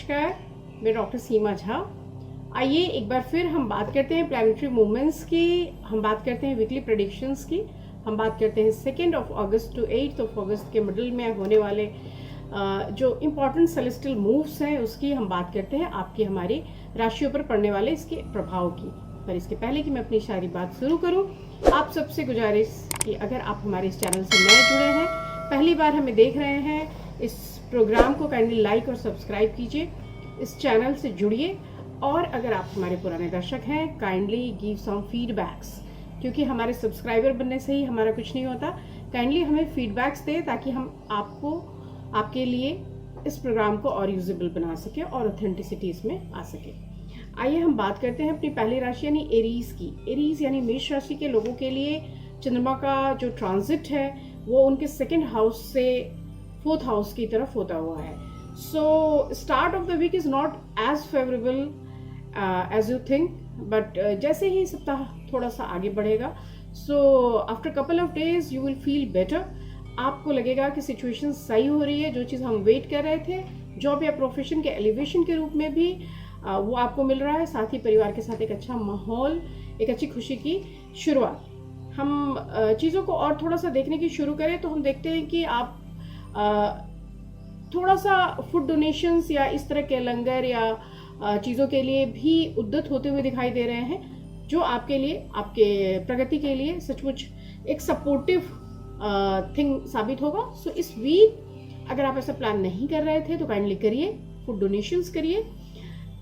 नमस्कार, मैं डॉक्टर सीमा झा। आइए एक बार फिर हम बात करते हैं प्लैनेटरी मूवमेंट्स की, हम बात करते हैं वीकली प्रेडिक्शंस की, हम बात करते हैं 2 अगस्त टू 8 अगस्त के मिडल में होने वाले जो इम्पॉर्टेंट सेलेस्टियल मूव्स हैं उसकी हम बात करते हैं, आपकी हमारी राशियों पर पड़ने वाले इसके प्रभाव की। पर इसके पहले कि मैं अपनी सारी बात शुरू करूं, आप सबसे गुजारिश कि अगर आप हमारे इस चैनल से नए जुड़े हैं, पहली बार हमें देख रहे हैं, इस प्रोग्राम को काइंडली लाइक और सब्सक्राइब कीजिए, इस चैनल से जुड़िए। और अगर आप हमारे पुराने दर्शक हैं, काइंडली गिव सम फीडबैक्स, क्योंकि हमारे सब्सक्राइबर बनने से ही हमारा कुछ नहीं होता। काइंडली हमें फीडबैक्स दें ताकि हम आपके लिए इस प्रोग्राम को और यूजेबल बना सकें और ऑथेंटिसिटी इसमें आ सके। आइए हम बात करते हैं अपनी पहली राशि यानी एरीज की। एरीज यानी मेष राशि के लोगों के लिए चंद्रमा का जो ट्रांजिट है वो उनके 2nd हाउस से 4th हाउस की तरफ होता हुआ है। So start of the week is not as favourable as you think, but जैसे ही सप्ताह थोड़ा सा आगे बढ़ेगा, so after couple of days you will feel better. आपको लगेगा कि सिचुएशन सही हो रही है, जो चीज़ हम वेट कर रहे थे जॉब या प्रोफेशन के एलिवेशन के रूप में भी वो आपको मिल रहा है। साथ ही परिवार के साथ एक अच्छा माहौल, एक अच्छी खुशी की शुरुआत। हम चीज़ों को और थोड़ा सा देखने की शुरू करें तो हम देखते हैं कि आप थोड़ा सा फूड डोनेशंस या इस तरह के लंगर या चीज़ों के लिए भी उद्यत होते हुए दिखाई दे रहे हैं, जो आपके लिए, आपके प्रगति के लिए सचमुच एक सपोर्टिव थिंग साबित होगा। सो इस वीक अगर आप ऐसा प्लान नहीं कर रहे थे तो काइंडली करिए, फूड डोनेशंस करिए।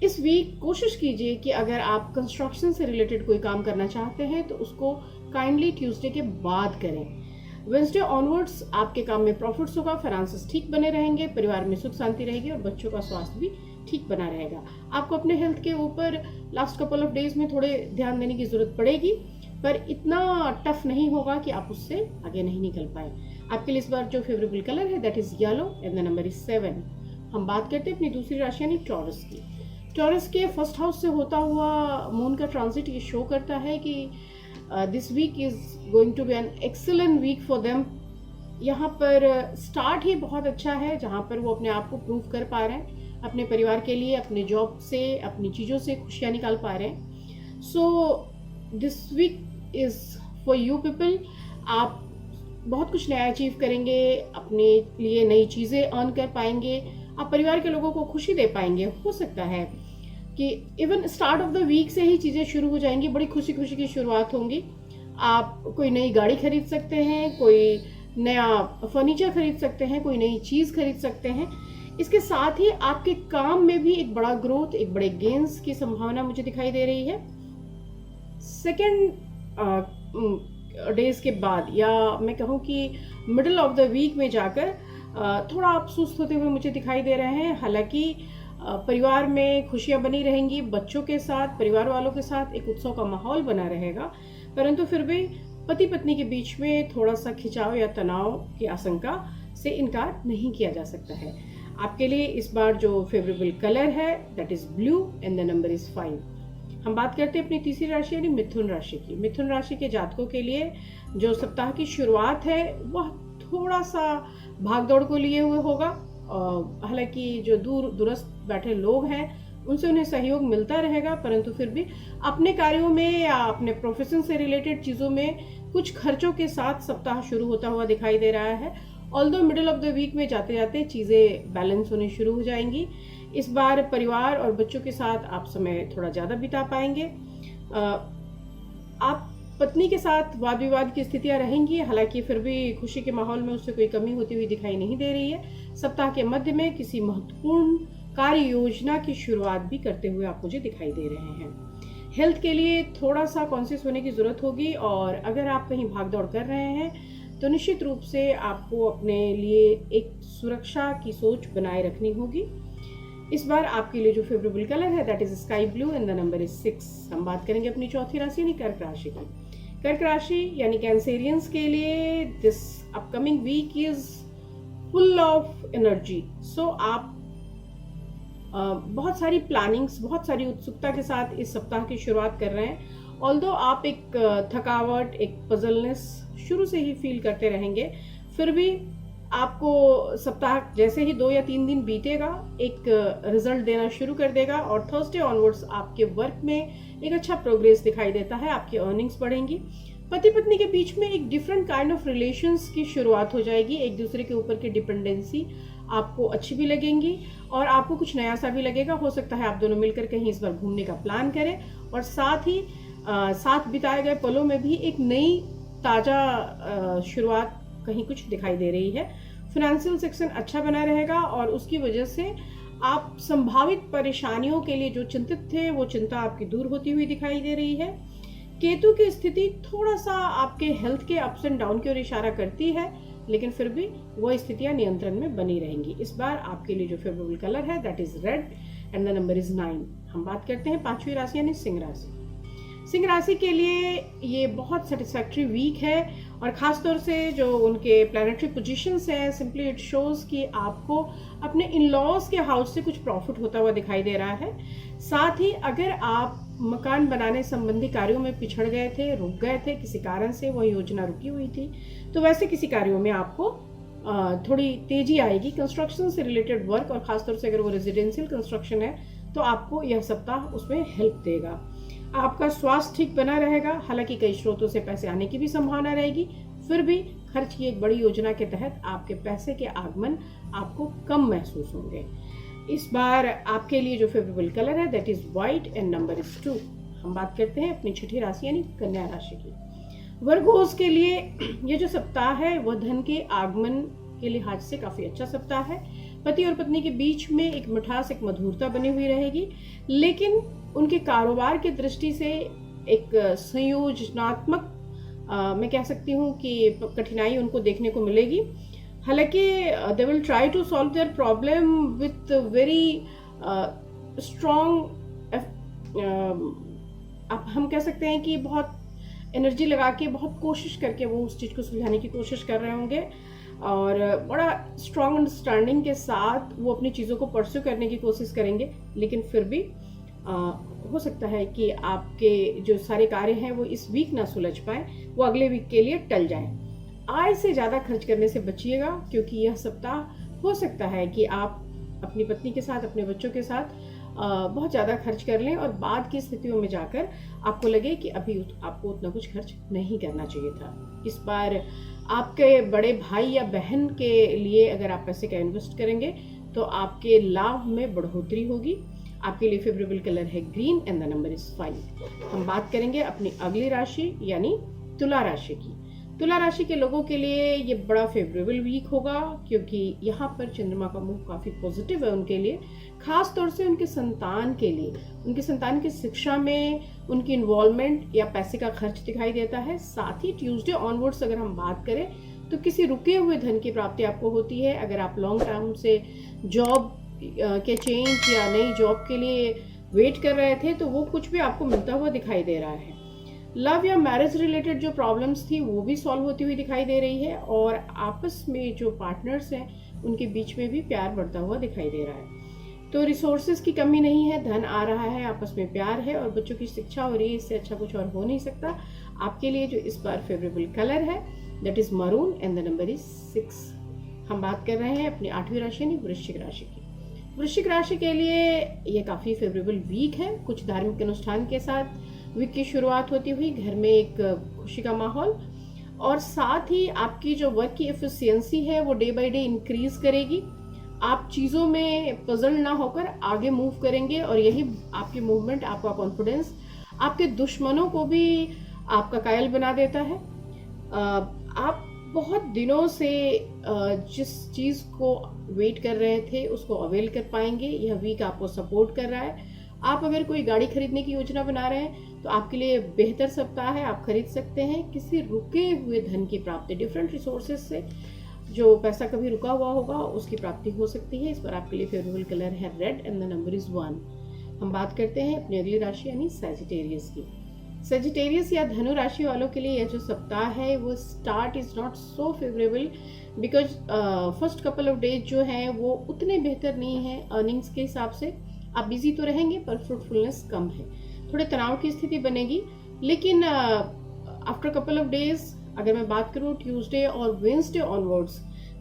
इस वीक कोशिश कीजिए कि अगर आप कंस्ट्रक्शन से रिलेटेड कोई काम करना चाहते हैं तो उसको काइंडली ट्यूसडे के बाद करें। वेंसडे ऑनवर्ड्स आपके काम में प्रॉफिट्स होगा, फाइनेंसेस ठीक बने रहेंगे, परिवार में सुख शांति रहेगी और बच्चों का स्वास्थ्य भी ठीक बना रहेगा। आपको अपने हेल्थ के ऊपर लास्ट कपल ऑफ डेज में थोड़े ध्यान देने की जरूरत पड़ेगी, पर इतना टफ नहीं होगा कि आप उससे आगे नहीं निकल पाए। आपके लिए इस बार जो फेवरेबल कलर है that is yellow and the number is 7। हम बात करते हैं अपनी दूसरी राशि यानी टॉरस की। टॉरस के 1st हाउस से होता हुआ मून का ट्रांजिट ये शो करता है कि this week is going to be an excellent week for them. यहाँ पर स्टार्ट ही बहुत अच्छा है, जहाँ पर वो अपने आप को प्रूव कर पा रहे हैं, अपने परिवार के लिए, अपने जॉब से, अपनी चीज़ों से खुशियाँ निकाल पा रहे हैं। So this week is for you people. आप बहुत कुछ नया अचीव करेंगे, अपने लिए नई चीज़ें अर्न कर पाएंगे, आप परिवार के लोगों को खुशी दे पाएंगे। हो सकता है कि even start of the week से ही चीज़ें शुरू हो जाएंगी, बड़ी खुशी खुशी की शुरुआत होंगी। आप कोई नई गाड़ी खरीद सकते हैं, कोई नया फर्नीचर खरीद सकते हैं, कोई नई चीज़ खरीद सकते हैं। इसके साथ ही आपके काम में भी एक बड़ा ग्रोथ, एक बड़े गेन्स की संभावना मुझे दिखाई दे रही है। 2 डेज के बाद, या मैं कहूँ कि मिडल ऑफ द वीक में जाकर थोड़ा आप सुस्त होते हुए मुझे दिखाई दे रहे हैं। हालांकि परिवार में खुशियां बनी रहेंगी, बच्चों के साथ, परिवार वालों के साथ एक उत्सव का माहौल बना रहेगा, परंतु फिर भी पति पत्नी के बीच में थोड़ा सा खिंचाव या तनाव की आशंका से इनकार नहीं किया जा सकता है। आपके लिए इस बार जो फेवरेबल कलर है that is blue and the number is 5। हम बात करते हैं अपनी तीसरी राशि यानी मिथुन राशि की। मिथुन राशि के जातकों के लिए जो सप्ताह की शुरुआत है वह थोड़ा सा भागदौड़ को लिए हुए होगा। हालांकि जो दूरस्थ बैठे लोग हैं उनसे उन्हें सहयोग मिलता रहेगा, परंतु फिर भी अपने कार्यों में या अपने प्रोफेशन से रिलेटेड चीज़ों में कुछ खर्चों के साथ सप्ताह शुरू होता हुआ दिखाई दे रहा है। Although middle of the week में जाते जाते चीज़ें बैलेंस होने शुरू हो जाएंगी। इस बार परिवार और बच्चों के साथ आप समय थोड़ा ज़्यादा बिता पाएंगे। आप पत्नी के साथ वाद विवाद की स्थितियां रहेंगी, हालांकि फिर भी खुशी के माहौल में उससे कोई कमी होती हुई दिखाई नहीं दे रही है। सप्ताह के मध्य में किसी महत्वपूर्ण कार्य योजना की शुरुआत भी करते हुए आप मुझे दिखाई दे रहे हैं। हेल्थ के लिए थोड़ा सा कॉन्शियस होने की ज़रूरत होगी, और अगर आप कहीं भाग दौड़ कर रहे हैं तो निश्चित रूप से आपको अपने लिए एक सुरक्षा की सोच बनाए रखनी होगी। इस बार आपके लिए जो फेवरेबल कलर है that is sky blue and the number is 6। हम बात करेंगे अपनी चौथी राशि यानी कर्क राशि की। कर्क राशि यानी कैंसेरियंस के लिए this upcoming week is full of energy. So आप बहुत सारी प्लानिंग्स, बहुत सारी उत्सुकता के साथ इस सप्ताह की शुरुआत कर रहे हैं। ऑल्दो आप एक थकावट, एक पजलनेस शुरू से ही फील करते रहेंगे, फिर भी आपको सप्ताह जैसे ही 2 या 3 दिन बीतेगा एक रिजल्ट देना शुरू कर देगा और थर्सडे ऑनवर्ड्स आपके वर्क में एक अच्छा प्रोग्रेस दिखाई देता है, आपकी अर्निंग्स बढ़ेंगी। पति पत्नी के बीच में एक डिफरेंट काइंड ऑफ रिलेशंस की शुरुआत हो जाएगी, एक दूसरे के ऊपर की डिपेंडेंसी आपको अच्छी भी लगेंगी और आपको कुछ नया सा भी लगेगा। हो सकता है आप दोनों मिलकर कहीं इस बार घूमने का प्लान करें और साथ ही साथ बिताए गए पलों में भी एक नई ताज़ा शुरुआत कहीं कुछ दिखाई दे रही है। फाइनेंशियल सेक्शन अच्छा बना रहेगा और उसकी वजह से आप संभावित परेशानियों के लिए जो चिंतित थे वो चिंता आपकी दूर होती हुई दिखाई दे रही है। केतु की स्थिति थोड़ा सा आपके हेल्थ के अप्स एंड डाउन की ओर इशारा करती है, लेकिन फिर भी वह स्थितियां नियंत्रण में बनी रहेंगी। इस बार आपके लिए जो फेवरेबल कलर है that is red and the number is 9। हम बात करते हैं 5वीं राशि यानी सिंह राशि। सिंह राशि के लिए ये बहुत सेटिस्फैक्ट्री वीक है और ख़ास तौर से जो उनके प्लैनेटरी पोजीशंस हैं, सिंपली इट शोज़ कि आपको अपने इन लॉज के हाउस से कुछ प्रॉफिट होता हुआ दिखाई दे रहा है। साथ ही अगर आप मकान बनाने संबंधी कार्यों में पिछड़ गए थे, रुक गए थे किसी कारण से, वह योजना रुकी हुई थी, तो वैसे किसी कार्यों में आपको थोड़ी तेज़ी आएगी। कंस्ट्रक्शन से रिलेटेड वर्क और ख़ासतौर से अगर वो रेजिडेंशियल कंस्ट्रक्शन है तो आपको यह सप्ताह उसमें हेल्प देगा। आपका स्वास्थ्य ठीक बना रहेगा, हालांकि कई स्रोतों से पैसे आने की भी संभावना रहेगी, फिर भी खर्च की एक बड़ी योजना के तहत आपके पैसे के आगमन आपको कम महसूस होंगे। इस बार आपके लिए जो फेवरेबल कलर है that is white and number is 2। हम बात करते हैं अपनी छठी राशि यानी कन्या राशि की। वर्गोस के लिए ये जो सप्ताह है वह धन के आगमन के लिहाज से काफी अच्छा सप्ताह है। पति और पत्नी के बीच में एक मिठास, एक मधुरता बनी हुई रहेगी, लेकिन उनके कारोबार की दृष्टि से एक संयोजनात्मक मैं कह सकती हूँ कि कठिनाई उनको देखने को मिलेगी। हालांकि they will try to solve their problem with very strong, अब हम कह सकते हैं कि बहुत एनर्जी लगा के, बहुत कोशिश करके वो उस चीज़ को सुलझाने की कोशिश कर रहे होंगे और बड़ा स्ट्रॉन्ग अंडरस्टैंडिंग के साथ वो अपनी चीज़ों को परस्यू करने की कोशिश करेंगे। लेकिन फिर भी हो सकता है कि आपके जो सारे कार्य हैं वो इस वीक ना सुलझ पाए, वो अगले वीक के लिए टल जाएं। आय से ज़्यादा खर्च करने से बचिएगा, क्योंकि यह सप्ताह हो सकता है कि आप अपनी पत्नी के साथ, अपने बच्चों के साथ बहुत ज़्यादा खर्च कर लें और बाद की स्थितियों में जाकर आपको लगे कि अभी आपको उतना कुछ खर्च नहीं करना चाहिए था। इस बार आपके बड़े भाई या बहन के लिए अगर आप पैसे का इन्वेस्ट करेंगे तो आपके लाभ में बढ़ोतरी होगी। आपके लिए फेवरेबल कलर है green and the number is 5। हम बात करेंगे अपनी अगली राशि यानी तुला राशि की। तुला राशि के लोगों के लिए ये बड़ा फेवरेबल वीक होगा, क्योंकि यहाँ पर चंद्रमा का मुख काफ़ी पॉजिटिव है उनके लिए, खास तौर से उनके संतान के लिए। उनके संतान की शिक्षा में उनकी इन्वॉल्वमेंट या पैसे का खर्च दिखाई देता है। साथ ही ट्यूसडे ऑनवर्ड्स अगर हम बात करें तो किसी रुके हुए धन की प्राप्ति आपको होती है। अगर आप लॉन्ग टर्म से जॉब के चेंज या नई जॉब के लिए वेट कर रहे थे तो वो कुछ भी आपको मिलता हुआ दिखाई दे रहा है। लव या मैरिज रिलेटेड जो प्रॉब्लम्स थी वो भी सॉल्व होती हुई दिखाई दे रही है और आपस में जो पार्टनर्स हैं उनके बीच में भी प्यार बढ़ता हुआ दिखाई दे रहा है। तो रिसोर्सेज की कमी नहीं है, धन आ रहा है, आपस में प्यार है और बच्चों की शिक्षा हो रही है। इससे अच्छा कुछ और हो नहीं सकता। आपके लिए जो इस बार फेवरेबल कलर है that is maroon and the number is 6। हम बात कर रहे हैं अपनी 8वीं राशि यानी वृश्चिक राशि की। वृश्चिक राशि के लिए ये काफ़ी फेवरेबल वीक है। कुछ धार्मिक अनुष्ठान के साथ वीक की शुरुआत होती हुई घर में एक खुशी का माहौल और साथ ही आपकी जो वर्क की एफिशिएंसी है वो डे बाय डे इंक्रीज करेगी। आप चीज़ों में पजल ना होकर आगे मूव करेंगे और यही आपकी मूवमेंट, आपका कॉन्फिडेंस आपके दुश्मनों को भी आपका कायल बना देता है। आप बहुत दिनों से जिस चीज़ को वेट कर रहे थे उसको अवेल कर पाएंगे। यह वीक आपको सपोर्ट कर रहा है। आप अगर कोई गाड़ी खरीदने की योजना बना रहे हैं तो आपके लिए बेहतर सप्ताह है, आप खरीद सकते हैं। किसी रुके हुए धन की प्राप्ति, डिफरेंट रिसोर्सेज से जो पैसा कभी रुका हुआ होगा उसकी प्राप्ति हो सकती है। इस पर आपके लिए फेवरेबल कलर है red and the number is 1। हम बात करते हैं अपनी अगली राशि यानी सैजिटेरियस की। सजिटेरियस या धनु राशि वालों के लिए यह जो सप्ताह है वो start is not so favourable because first couple of days जो हैं वो उतने बेहतर नहीं है अर्निंग्स के हिसाब से। आप बिजी तो रहेंगे पर फ्रूटफुलनेस कम है, थोड़े तनाव की स्थिति बनेगी। लेकिन आफ्टर कपल ऑफ डेज अगर मैं बात करूँ ट्यूसडे और वेंसडे ऑनवर्ड्स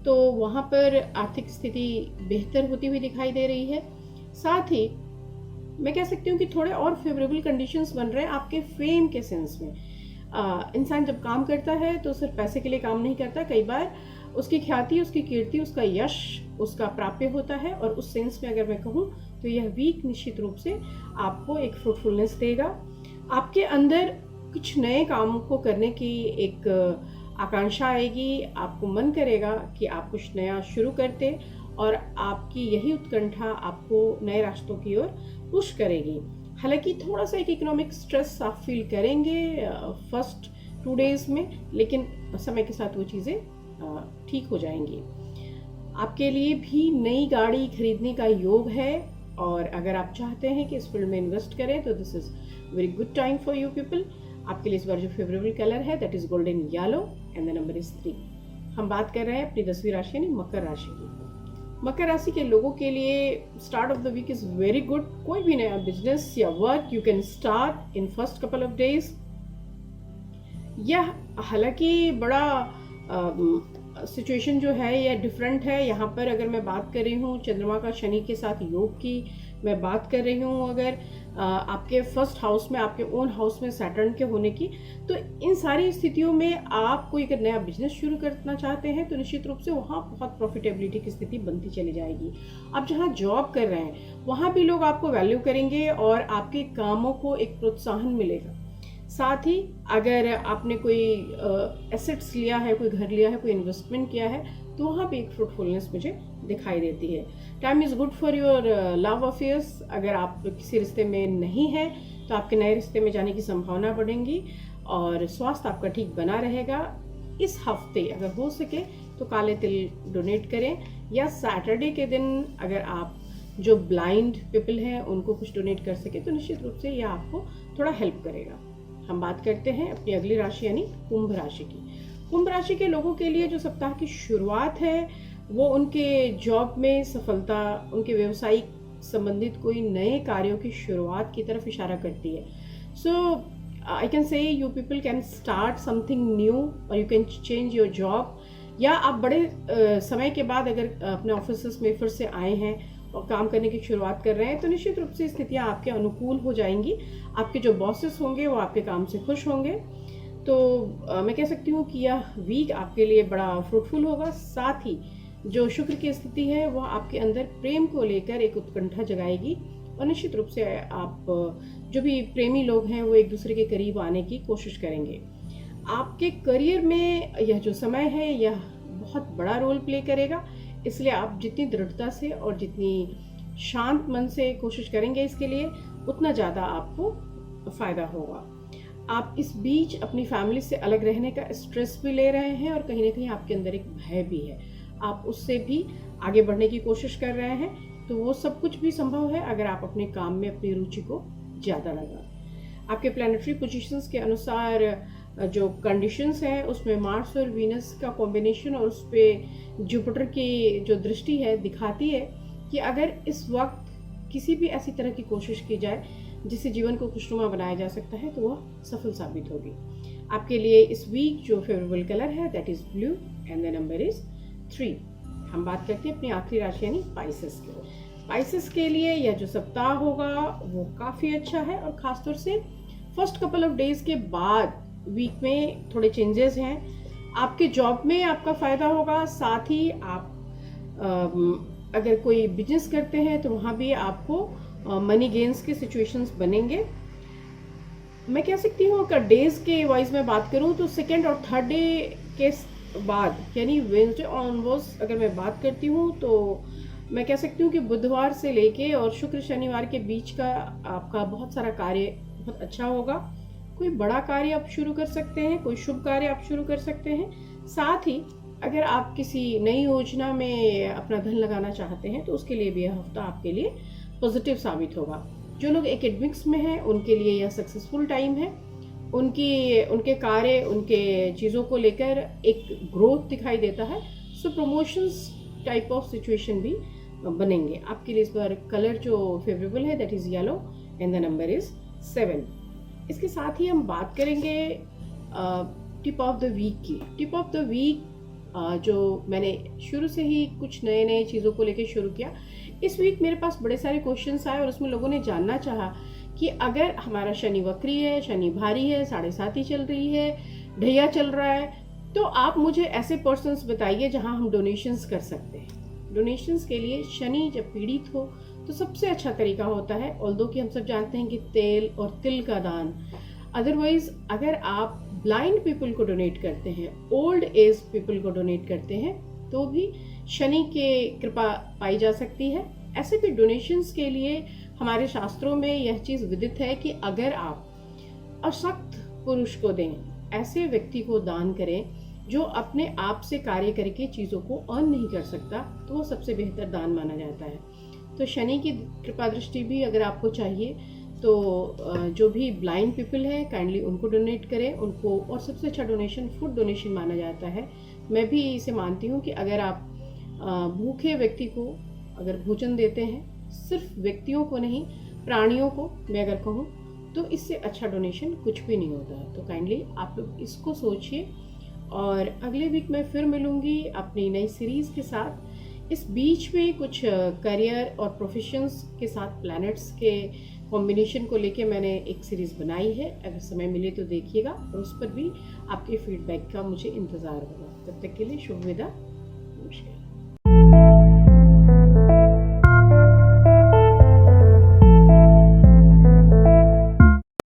तो वहाँ पर आर्थिक स्थिति बेहतर होती हुई दिखाई दे रही है। साथ ही मैं कह सकती हूँ कि थोड़े और फेवरेबल कंडीशंस बन रहे हैं आपके फेम के सेंस में। इंसान जब काम करता है तो सिर्फ पैसे के लिए काम नहीं करता, कई बार उसकी ख्याति, उसकी कीर्ति, उसका यश उसका प्राप्य होता है। और उस सेंस में अगर मैं कहूँ तो यह वीक निश्चित रूप से आपको एक फ्रूटफुलनेस देगा। आपके अंदर कुछ नए काम को करने की एक आकांक्षा आएगी, आपको मन करेगा कि आप कुछ नया शुरू करते, और आपकी यही उत्कंठा आपको नए रास्तों की ओर पुश करेगी। हालांकि थोड़ा सा एक इकोनॉमिक स्ट्रेस आप फील करेंगे फर्स्ट 2 डेज में, लेकिन समय के साथ वो चीज़ें ठीक हो जाएंगी। आपके लिए भी नई गाड़ी खरीदने का योग है, और अगर आप चाहते हैं कि इस फील्ड में इन्वेस्ट करें तो this is very good time for you people. आपके लिए इस बार जो फेवरेबल कलर है that is golden yellow and the number is 3। हम बात कर रहे हैं अपनी 10वीं राशि यानी मकर राशि की। मकर राशि के लोगों के लिए start of the week is very good. कोई भी नया बिजनेस या work you can start in first couple of days. यह हालांकि बड़ा सिचुएशन जो है यह डिफरेंट है। यहाँ पर अगर मैं बात कर रही हूँ चंद्रमा का शनि के साथ योग की मैं बात कर रही हूँ, अगर आपके फर्स्ट हाउस में, आपके ओन हाउस में सैटर्न के होने की, तो इन सारी स्थितियों में आप कोई अगर नया बिजनेस शुरू करना चाहते हैं तो निश्चित रूप से वहाँ बहुत प्रॉफिटेबिलिटी की स्थिति बनती चली जाएगी। आप जहाँ जॉब कर रहे हैं वहाँ भी लोग आपको वैल्यू करेंगे और आपके कामों को एक प्रोत्साहन मिलेगा। साथ ही अगर आपने कोई एसेट्स लिया है, कोई घर लिया है, कोई इन्वेस्टमेंट किया है, तो वहाँ पे एक फ्रूटफुलनेस मुझे दिखाई देती है। Time is good for your love affairs. अगर आप किसी रिश्ते में नहीं हैं तो आपके नए रिश्ते में जाने की संभावना बढ़ेंगी, और स्वास्थ्य आपका ठीक बना रहेगा। इस हफ्ते अगर हो सके तो काले तिल डोनेट करें, या सैटरडे के दिन अगर आप जो ब्लाइंड पीपल हैं उनको कुछ डोनेट कर सके तो निश्चित रूप से यह आपको थोड़ा हेल्प करेगा। हम बात करते हैं अपनी अगली राशि यानी कुंभ राशि की। कुंभ राशि के लोगों के लिए जो सप्ताह की शुरुआत है वो उनके जॉब में सफलता, उनके व्यवसायिक संबंधित कोई नए कार्यों की शुरुआत की तरफ इशारा करती है। So I can say you people can start something new, और you can change your job, या आप बड़े समय के बाद अगर अपने ऑफिस में फिर से आए हैं और काम करने की शुरुआत कर रहे हैं तो निश्चित रूप से स्थितियाँ आपके अनुकूल हो जाएंगी। आपके जो बॉसेस होंगे वो आपके काम से खुश होंगे। तो मैं कह सकती हूँ कि यह वीक आपके लिए बड़ा फ्रूटफुल होगा। साथ ही जो शुक्र की स्थिति है वह आपके अंदर प्रेम को लेकर एक उत्कंठा जगाएगी, और निश्चित रूप से आप जो भी प्रेमी लोग हैं वो एक दूसरे के करीब आने की कोशिश करेंगे। आपके करियर में यह जो समय है यह बहुत बड़ा रोल प्ले करेगा, इसलिए आप जितनी दृढ़ता से और जितनी शांत मन से कोशिश करेंगे इसके लिए, उतना ज़्यादा आपको फ़ायदा होगा। आप इस बीच अपनी फैमिली से अलग रहने का स्ट्रेस भी ले रहे हैं, और कहीं ना कहीं आपके अंदर एक भय भी है। आप उससे भी आगे बढ़ने की कोशिश कर रहे हैं, तो वो सब कुछ भी संभव है अगर आप अपने काम में अपनी रुचि को ज़्यादा लगाएं। आपके प्लानिटरी पोजीशंस के अनुसार जो कंडीशंस हैं उसमें मार्स और वीनस का कॉम्बिनेशन और उस पर जुपिटर की जो दृष्टि है दिखाती है कि अगर इस वक्त किसी भी ऐसी तरह की कोशिश की जाए जिससे जीवन को खुशनुमा बनाया जा सकता है तो वह सफल साबित होगी। आपके लिए इस वीक जो फेवरेबल कलर है that is blue and the number is 3। हम बात करते हैं अपनी आखिरी राशि यानी पाइसेस की। पाइसेस के लिए यह जो सप्ताह होगा वो काफ़ी अच्छा है, और ख़ासतौर से फर्स्ट कपल ऑफ डेज के बाद वीक में थोड़े चेंजेस हैं। आपके जॉब में आपका फ़ायदा होगा। साथ ही आप अगर कोई बिजनेस करते हैं तो वहाँ भी आपको मनी गेन्स के सिचुएशंस बनेंगे। मैं कह सकती हूँ अगर डेज के वाइज में बात करूँ तो सेकेंड और थर्ड डे के बाद यानी वेडनेसडे ऑनवर्ड्स अगर मैं बात करती हूँ तो मैं कह सकती हूँ कि बुधवार से लेके और शुक्र शनिवार के बीच का आपका बहुत सारा कार्य बहुत अच्छा होगा। कोई बड़ा कार्य आप शुरू कर सकते हैं, कोई शुभ कार्य आप शुरू कर सकते हैं। साथ ही अगर आप किसी नई योजना में अपना धन लगाना चाहते हैं तो उसके लिए भी यह हफ्ता आपके लिए पॉजिटिव साबित होगा। जो लोग एकेडमिक्स में हैं उनके लिए यह सक्सेसफुल टाइम है। उनके कार्य, उनके चीज़ों को लेकर एक ग्रोथ दिखाई देता है। सो प्रमोशंस टाइप ऑफ सिचुएशन भी बनेंगे। आपके लिए इस बार कलर जो फेवरेबल है that is yellow and the number is 7। इसके साथ ही हम बात करेंगे टिप ऑफ द वीक की। टिप ऑफ द वीक जो मैंने शुरू से ही कुछ नए नए चीज़ों को लेके शुरू किया। इस वीक मेरे पास बड़े सारे क्वेश्चंस आए और उसमें लोगों ने जानना चाहा कि अगर हमारा शनि वक्री है, शनि भारी है, 7.5 चल रही है, ढैया चल रहा है, तो आप मुझे ऐसे पर्सन्स बताइए जहां हम डोनेशंस कर सकते हैं। डोनेशंस के लिए शनि जब पीड़ित हो तो सबसे अच्छा तरीका होता है, ऑल्दो कि हम सब जानते हैं कि तेल और तिल का दान। अदरवाइज अगर आप ब्लाइंड पीपल को डोनेट करते हैं, ओल्ड एज पीपल को डोनेट करते हैं, तो भी शनि के कृपा पाई जा सकती है। ऐसे भी डोनेशंस के लिए हमारे शास्त्रों में यह चीज़ विदित है कि अगर आप अशक्त पुरुष को दें, ऐसे व्यक्ति को दान करें जो अपने आप से कार्य करके चीज़ों को अर्न नहीं कर सकता, तो वो सबसे बेहतर दान माना जाता है। तो शनि की कृपा दृष्टि भी अगर आपको चाहिए तो जो भी ब्लाइंड पीपल है काइंडली उनको डोनेट करें उनको। और सबसे अच्छा डोनेशन फूड डोनेशन माना जाता है। मैं भी इसे मानती हूँ कि अगर आप भूखे व्यक्ति को अगर भोजन देते हैं, सिर्फ व्यक्तियों को नहीं प्राणियों को मैं अगर कहूँ, तो इससे अच्छा डोनेशन कुछ भी नहीं होता है। तो काइंडली आप लोग इसको सोचिए। और अगले वीक मैं फिर मिलूँगी अपनी नई सीरीज़ के साथ। इस बीच में कुछ करियर और प्रोफेशंस के साथ प्लैनेट्स के कॉम्बिनेशन को लेके मैंने एक सीरीज़ बनाई है, अगर समय मिले तो देखिएगा और उस पर भी आपके फीडबैक का मुझे इंतज़ार होगा। तब तक के लिए शुभ विदा।